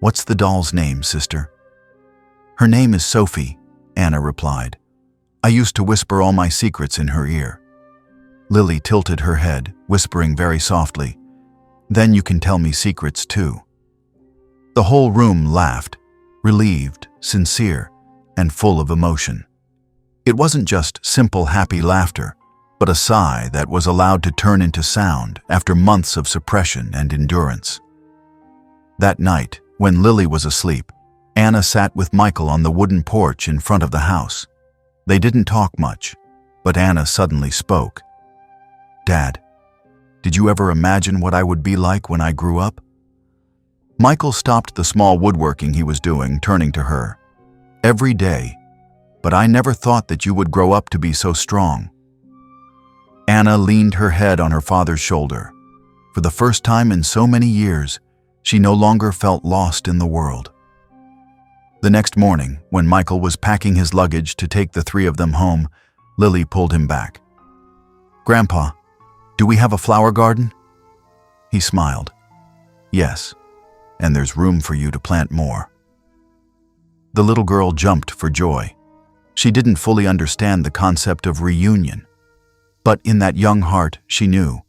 "What's the doll's name, sister?" "Her name is Sophie," Anna replied. I used to whisper all my secrets in her ear. Lily tilted her head, whispering very softly, "Then you can tell me secrets too." The whole room laughed, relieved, sincere, and full of emotion. It wasn't just simple, happy laughter, but a sigh that was allowed to turn into sound after months of suppression and endurance. That night, when Lily was asleep, Anna sat with Michael on the wooden porch in front of the house. They didn't talk much, but Anna suddenly spoke. "Dad, did you ever imagine what I would be like when I grew up?" Michael stopped the small woodworking he was doing, turning to her. "Every day, but I never thought that you would grow up to be so strong." Anna leaned her head on her father's shoulder. For the first time in so many years, she no longer felt lost in the world. The next morning, when Michael was packing his luggage to take the three of them home, Lily pulled him back. "Grandpa, do we have a flower garden?" He smiled. "Yes, and there's room for you to plant more." The little girl jumped for joy. She didn't fully understand the concept of reunion, but in that young heart she knew,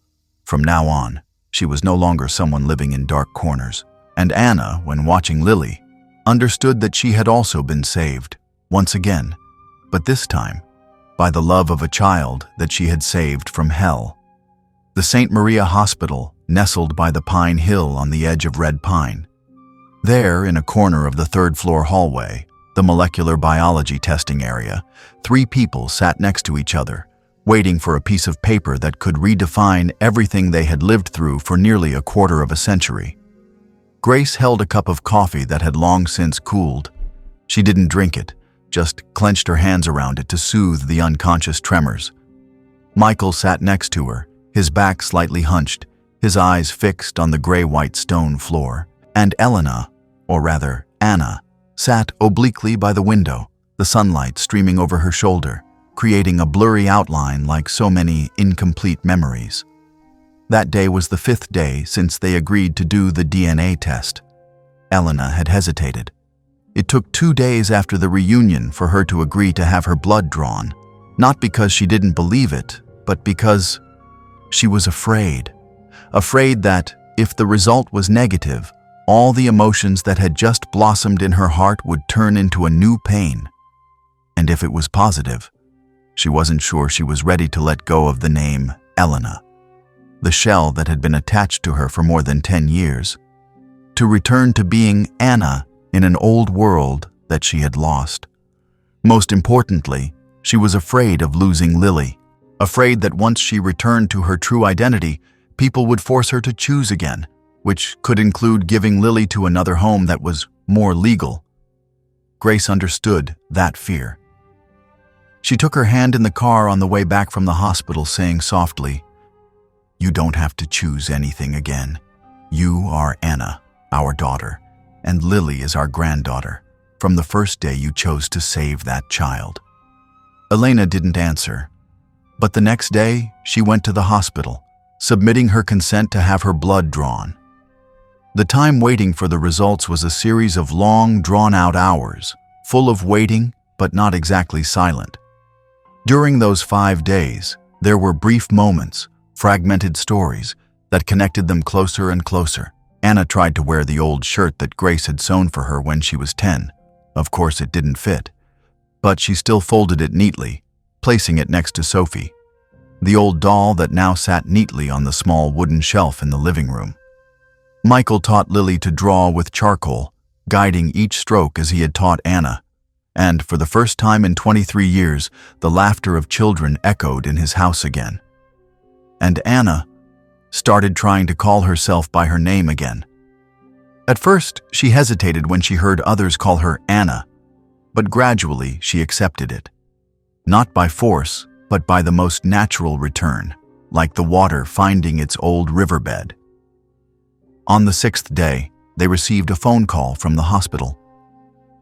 from now on, she was no longer someone living in dark corners. And Anna, when watching Lily, understood that she had also been saved, once again, but this time, by the love of a child that she had saved from hell. The St. Maria Hospital, nestled by the Pine Hill on the edge of Red Pine. There, in a corner of the third-floor hallway, the molecular biology testing area, three people sat next to each other, waiting for a piece of paper that could redefine everything they had lived through for nearly a quarter of a century. Grace held a cup of coffee that had long since cooled. She didn't drink it, just clenched her hands around it to soothe the unconscious tremors. Michael sat next to her, his back slightly hunched, his eyes fixed on the gray-white stone floor. And Elena, or rather Anna, sat obliquely by the window, the sunlight streaming over her shoulder, creating a blurry outline like so many incomplete memories. That day was the 5th day since they agreed to do the DNA test. Elena had hesitated. It took 2 days after the reunion for her to agree to have her blood drawn, not because she didn't believe it, but because she was afraid. Afraid that, if the result was negative, all the emotions that had just blossomed in her heart would turn into a new pain. And if it was positive, she wasn't sure she was ready to let go of the name Elena, the shell that had been attached to her for more than 10 years, to return to being Anna in an old world that she had lost. Most importantly, she was afraid of losing Lily, afraid that once she returned to her true identity, people would force her to choose again, which could include giving Lily to another home that was more legal. Grace understood that fear. She took her hand in the car on the way back from the hospital, saying softly, "You don't have to choose anything again. You are Anna, our daughter, and Lily is our granddaughter, from the first day you chose to save that child." Elena didn't answer, but the next day she went to the hospital, submitting her consent to have her blood drawn. The time waiting for the results was a series of long, drawn-out hours, full of waiting but not exactly silent. During those 5 days, there were brief moments, fragmented stories, that connected them closer and closer. Anna tried to wear the old shirt that Grace had sewn for her when she was 10. Of course, it didn't fit, but she still folded it neatly, placing it next to Sophie, the old doll that now sat neatly on the small wooden shelf in the living room. Michael taught Lily to draw with charcoal, guiding each stroke as he had taught Anna, and for the first time in 23 years, the laughter of children echoed in his house again. And Anna started trying to call herself by her name again. At first, she hesitated when she heard others call her Anna, but gradually she accepted it. Not by force, but by the most natural return, like the water finding its old riverbed. On the 6th day, they received a phone call from the hospital.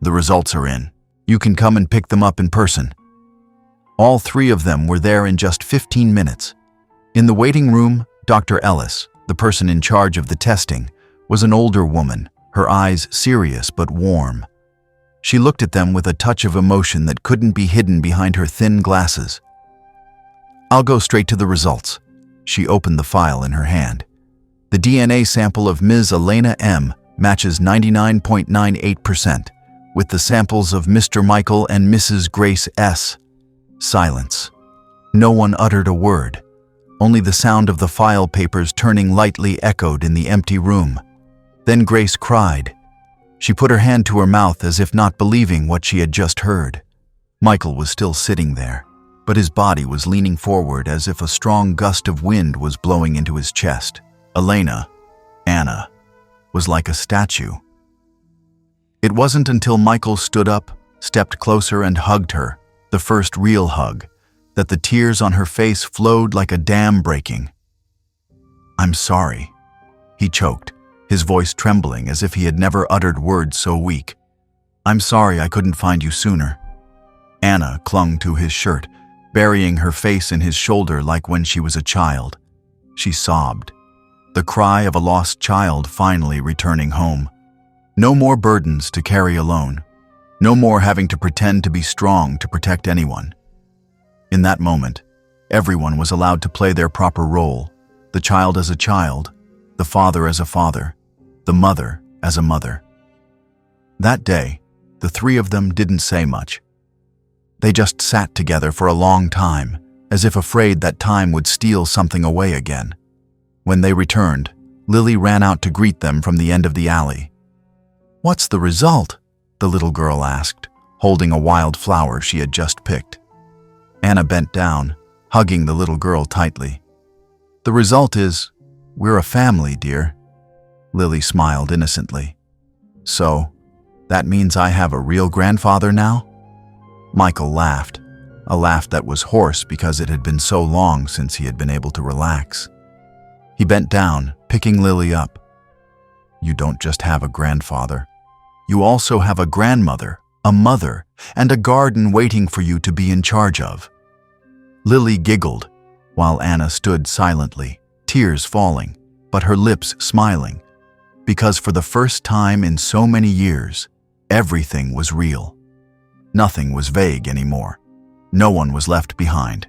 "The results are in. You can come and pick them up in person." All 3 of them were there in just 15 minutes. In the waiting room, Dr. Ellis, the person in charge of the testing, was an older woman, her eyes serious but warm. She looked at them with a touch of emotion that couldn't be hidden behind her thin glasses. "I'll go straight to the results." She opened the file in her hand. "The DNA sample of Ms. Elena M. matches 99.98% with the samples of Mr. Michael and Mrs. Grace S." Silence. No one uttered a word. Only the sound of the file papers turning lightly echoed in the empty room. Then Grace cried. She put her hand to her mouth as if not believing what she had just heard. Michael was still sitting there, but his body was leaning forward as if a strong gust of wind was blowing into his chest. Elena, Anna, was like a statue. It wasn't until Michael stood up, stepped closer and hugged her, the first real hug, that the tears on her face flowed like a dam breaking. "I'm sorry," he choked, his voice trembling as if he had never uttered words so weak. "I'm sorry I couldn't find you sooner." Anna clung to his shirt, burying her face in his shoulder like when she was a child. She sobbed, the cry of a lost child finally returning home. No more burdens to carry alone. No more having to pretend to be strong to protect anyone. In that moment, everyone was allowed to play their proper role, the child as a child, the father as a father, the mother as a mother. That day, the three of them didn't say much. They just sat together for a long time, as if afraid that time would steal something away again. When they returned, Lily ran out to greet them from the end of the alley. "What's the result?" the little girl asked, holding a wild flower she had just picked. Anna bent down, hugging the little girl tightly. "The result is, we're a family, dear." Lily smiled innocently. "So, that means I have a real grandfather now?" Michael laughed, a laugh that was hoarse because it had been so long since he had been able to relax. He bent down, picking Lily up. "You don't just have a grandfather. You also have a grandmother, a mother, and a garden waiting for you to be in charge of." Lily giggled, while Anna stood silently, tears falling, but her lips smiling, because for the first time in so many years, everything was real. Nothing was vague anymore. No one was left behind.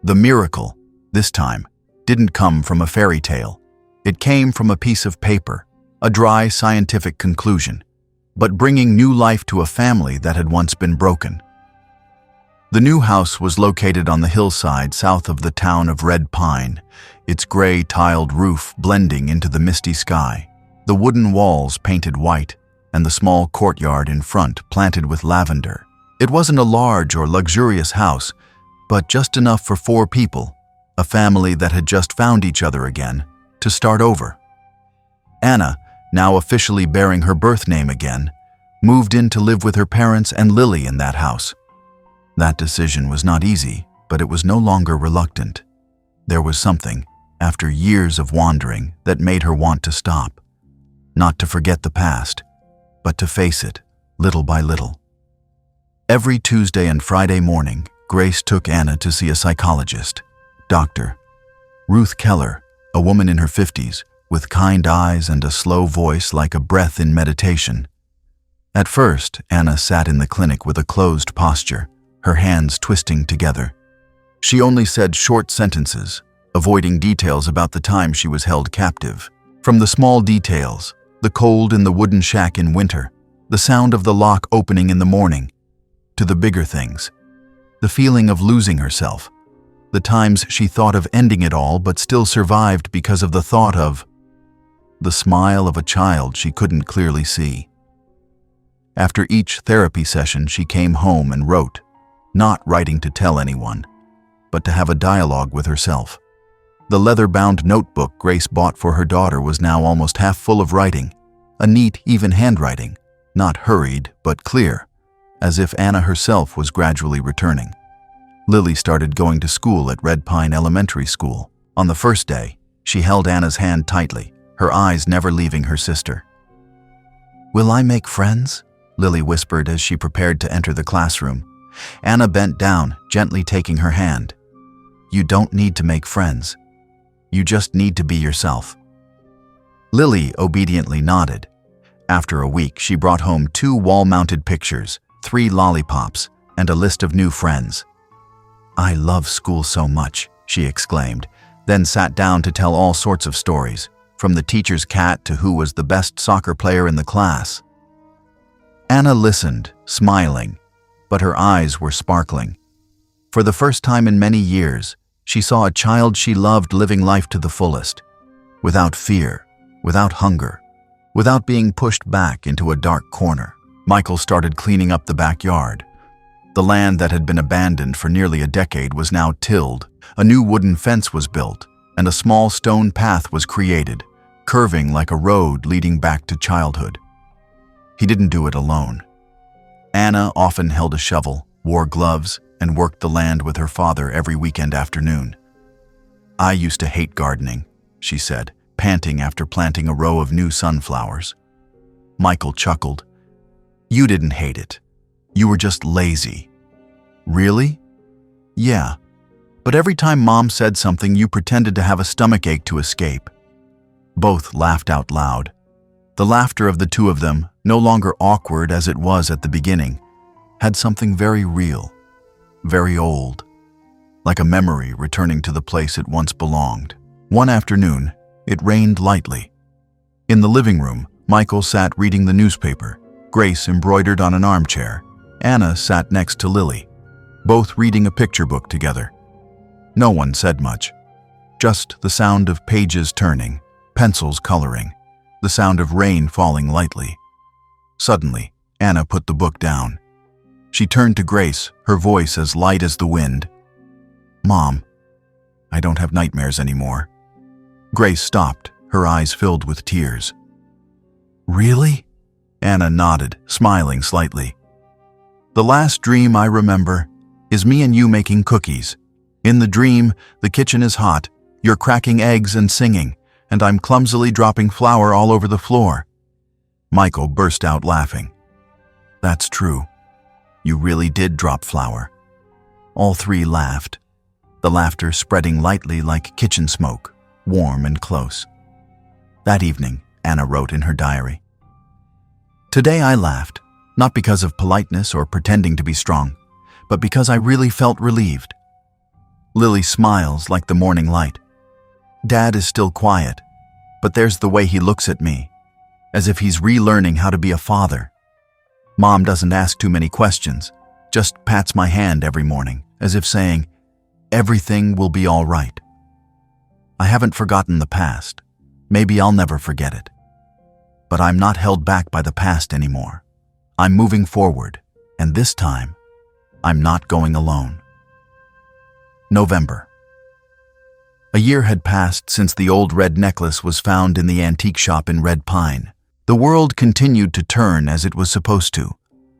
The miracle, this time, didn't come from a fairy tale. It came from a piece of paper, a dry scientific conclusion, but bringing new life to a family that had once been broken. The new house was located on the hillside south of the town of Red Pine, its gray tiled roof blending into the misty sky, the wooden walls painted white, and the small courtyard in front planted with lavender. It wasn't a large or luxurious house, but just enough for 4 people, a family that had just found each other again, to start over. Anna, now officially bearing her birth name again, moved in to live with her parents and Lily in that house. That decision was not easy, but it was no longer reluctant. There was something, after years of wandering, that made her want to stop. Not to forget the past, but to face it, little by little. Every Tuesday and Friday morning, Grace took Anna to see a psychologist, Dr. Ruth Keller, a woman in her 50s, with kind eyes and a slow voice like a breath in meditation. At first, Anna sat in the clinic with a closed posture, her hands twisting together. She only said short sentences, avoiding details about the time she was held captive. From the small details, the cold in the wooden shack in winter, the sound of the lock opening in the morning, to the bigger things, the feeling of losing herself, the times she thought of ending it all but still survived because of the thought of the smile of a child she couldn't clearly see. After each therapy session, she came home and wrote, not writing to tell anyone, but to have a dialogue with herself. The leather-bound notebook Grace bought for her daughter was now almost half full of writing, a neat, even handwriting, not hurried but clear, as if Anna herself was gradually returning. Lily started going to school at Red Pine Elementary School. On the first day, she held Anna's hand tightly, her eyes never leaving her sister. "Will I make friends?" Lily whispered as she prepared to enter the classroom. Anna bent down, gently taking her hand. "You don't need to make friends. You just need to be yourself." Lily obediently nodded. After a week, she brought home 2 wall-mounted pictures, 3 lollipops, and a list of new friends. "I love school so much," she exclaimed, then sat down to tell all sorts of stories, from the teacher's cat to who was the best soccer player in the class. Anna listened, smiling, but her eyes were sparkling. For the first time in many years, she saw a child she loved living life to the fullest, without fear, without hunger, without being pushed back into a dark corner. Michael started cleaning up the backyard. The land that had been abandoned for nearly a decade was now tilled, a new wooden fence was built, and a small stone path was created, curving like a road leading back to childhood. He didn't do it alone. Anna often held a shovel, wore gloves, and worked the land with her father every weekend afternoon. "I used to hate gardening," she said, panting after planting a row of new sunflowers. Michael chuckled. "You didn't hate it. You were just lazy." "Really?" "Yeah. But every time Mom said something, you pretended to have a stomachache to escape." Both laughed out loud. The laughter of the two of them, no longer awkward as it was at the beginning, had something very real, very old, like a memory returning to the place it once belonged. One afternoon, it rained lightly. In the living room, Michael sat reading the newspaper, Grace embroidered on an armchair. Anna sat next to Lily, both reading a picture book together. No one said much, just the sound of pages turning, pencils coloring, the sound of rain falling lightly. Suddenly, Anna put the book down. She turned to Grace, her voice as light as the wind. "Mom, I don't have nightmares anymore." Grace stopped, her eyes filled with tears. "Really?" Anna nodded, smiling slightly. "The last dream I remember is me and you making cookies. In the dream, the kitchen is hot, you're cracking eggs and singing, and I'm clumsily dropping flour all over the floor." Michael burst out laughing. "That's true. You really did drop flour." All three laughed, the laughter spreading lightly like kitchen smoke, warm and close. That evening, Anna wrote in her diary, "Today I laughed, not because of politeness or pretending to be strong, but because I really felt relieved. Lily smiles like the morning light. Dad is still quiet, but there's the way he looks at me, as if he's relearning how to be a father. Mom doesn't ask too many questions, just pats my hand every morning, as if saying, 'Everything will be all right.' I haven't forgotten the past. Maybe I'll never forget it. But I'm not held back by the past anymore. I'm moving forward, and this time, I'm not going alone." November. A year had passed since the old red necklace was found in the antique shop in Red Pine. The world continued to turn as it was supposed to.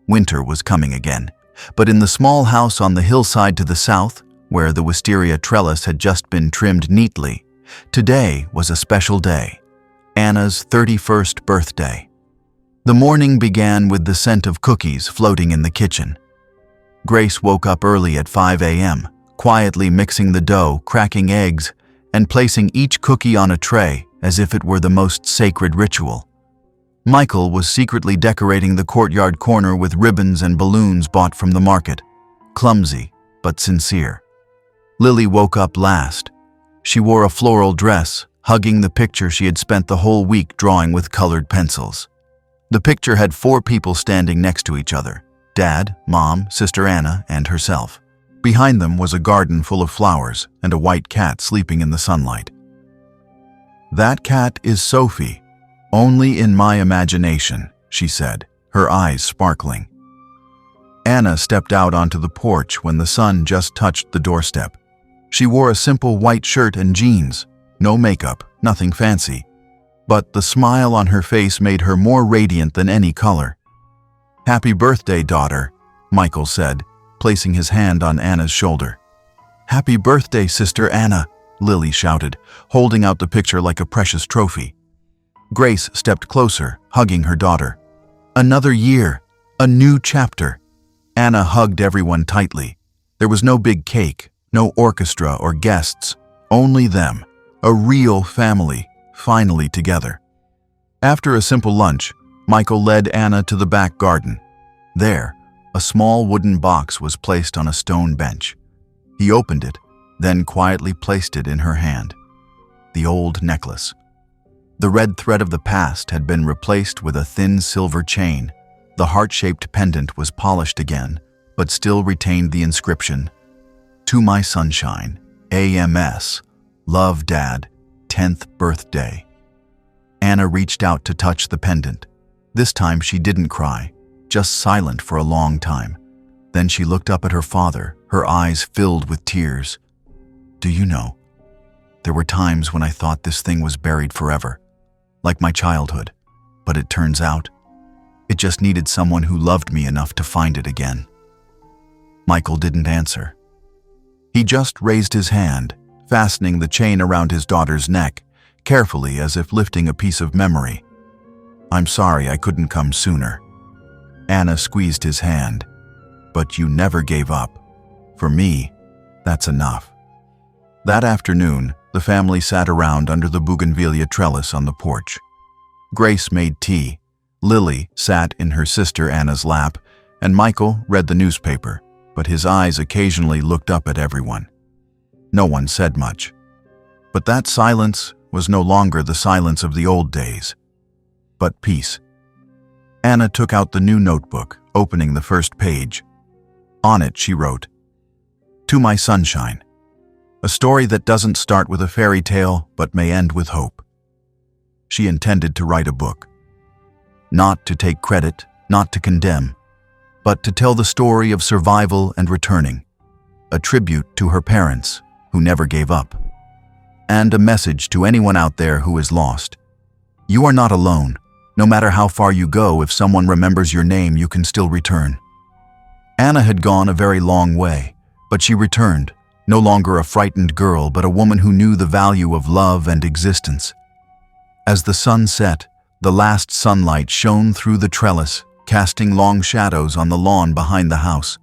Winter was coming again, but in the small house on the hillside to the south, where the wisteria trellis had just been trimmed neatly, today was a special day, Anna's 31st birthday. The morning began with the scent of cookies floating in the kitchen. Grace woke up early at 5 a.m., quietly mixing the dough, cracking eggs, and placing each cookie on a tray as if it were the most sacred ritual. Michael was secretly decorating the courtyard corner with ribbons and balloons bought from the market, clumsy but sincere. Lily woke up last. She wore a floral dress, hugging the picture she had spent the whole week drawing with colored pencils. The picture had 4 people standing next to each other: Dad, Mom, Sister Anna, and herself. Behind them was a garden full of flowers and a white cat sleeping in the sunlight. "That cat is Sophie, only in my imagination," she said, her eyes sparkling. Anna stepped out onto the porch when the sun just touched the doorstep. She wore a simple white shirt and jeans, no makeup, nothing fancy. But the smile on her face made her more radiant than any color. "Happy birthday, daughter," Michael said, placing his hand on Anna's shoulder. "Happy birthday, Sister Anna," Lily shouted, holding out the picture like a precious trophy. Grace stepped closer, hugging her daughter. "Another year, a new chapter." Anna hugged everyone tightly. There was no big cake, no orchestra or guests, only them, a real family, finally together. After a simple lunch, Michael led Anna to the back garden. There, a small wooden box was placed on a stone bench. He opened it, then quietly placed it in her hand. The old necklace. The red thread of the past had been replaced with a thin silver chain. The heart-shaped pendant was polished again, but still retained the inscription, "To my sunshine, AMS, love Dad, 10th birthday." Anna reached out to touch the pendant. This time she didn't cry, just silent for a long time. Then she looked up at her father, her eyes filled with tears. "Do you know, there were times when I thought this thing was buried forever, like my childhood, but it turns out, it just needed someone who loved me enough to find it again." Michael didn't answer. He just raised his hand, fastening the chain around his daughter's neck, carefully as if lifting a piece of memory. "I'm sorry I couldn't come sooner." Anna squeezed his hand. "But you never gave up. For me, that's enough." That afternoon, the family sat around under the bougainvillea trellis on the porch. Grace made tea, Lily sat in her sister Anna's lap, and Michael read the newspaper, but his eyes occasionally looked up at everyone. No one said much. But that silence was no longer the silence of the old days, but peace. Anna took out the new notebook, opening the first page. On it she wrote, "To my sunshine. A story that doesn't start with a fairy tale, but may end with hope." She intended to write a book. Not to take credit, not to condemn, but to tell the story of survival and returning. A tribute to her parents, who never gave up. And a message to anyone out there who is lost. You are not alone. No matter how far you go, if someone remembers your name, you can still return. Anna had gone a very long way, but she returned, no longer a frightened girl, but a woman who knew the value of love and existence. As the sun set, the last sunlight shone through the trellis, casting long shadows on the lawn behind the house.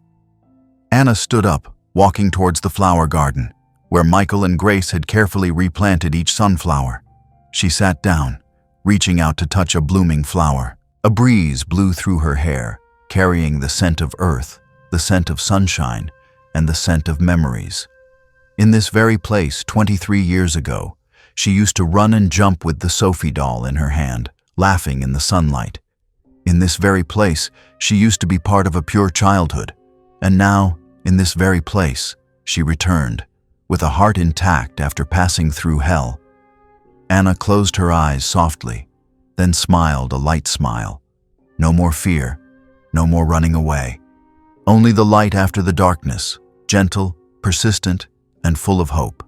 Anna stood up, walking towards the flower garden, where Michael and Grace had carefully replanted each sunflower. She sat down, reaching out to touch a blooming flower. A breeze blew through her hair, carrying the scent of earth, the scent of sunshine, and the scent of memories. In this very place, 23 years ago, she used to run and jump with the Sophie doll in her hand, laughing in the sunlight. In this very place, she used to be part of a pure childhood, and now, in this very place, she returned, with a heart intact after passing through hell. Anna closed her eyes softly, then smiled a light smile. No more fear, no more running away. Only the light after the darkness, gentle, persistent, and full of hope.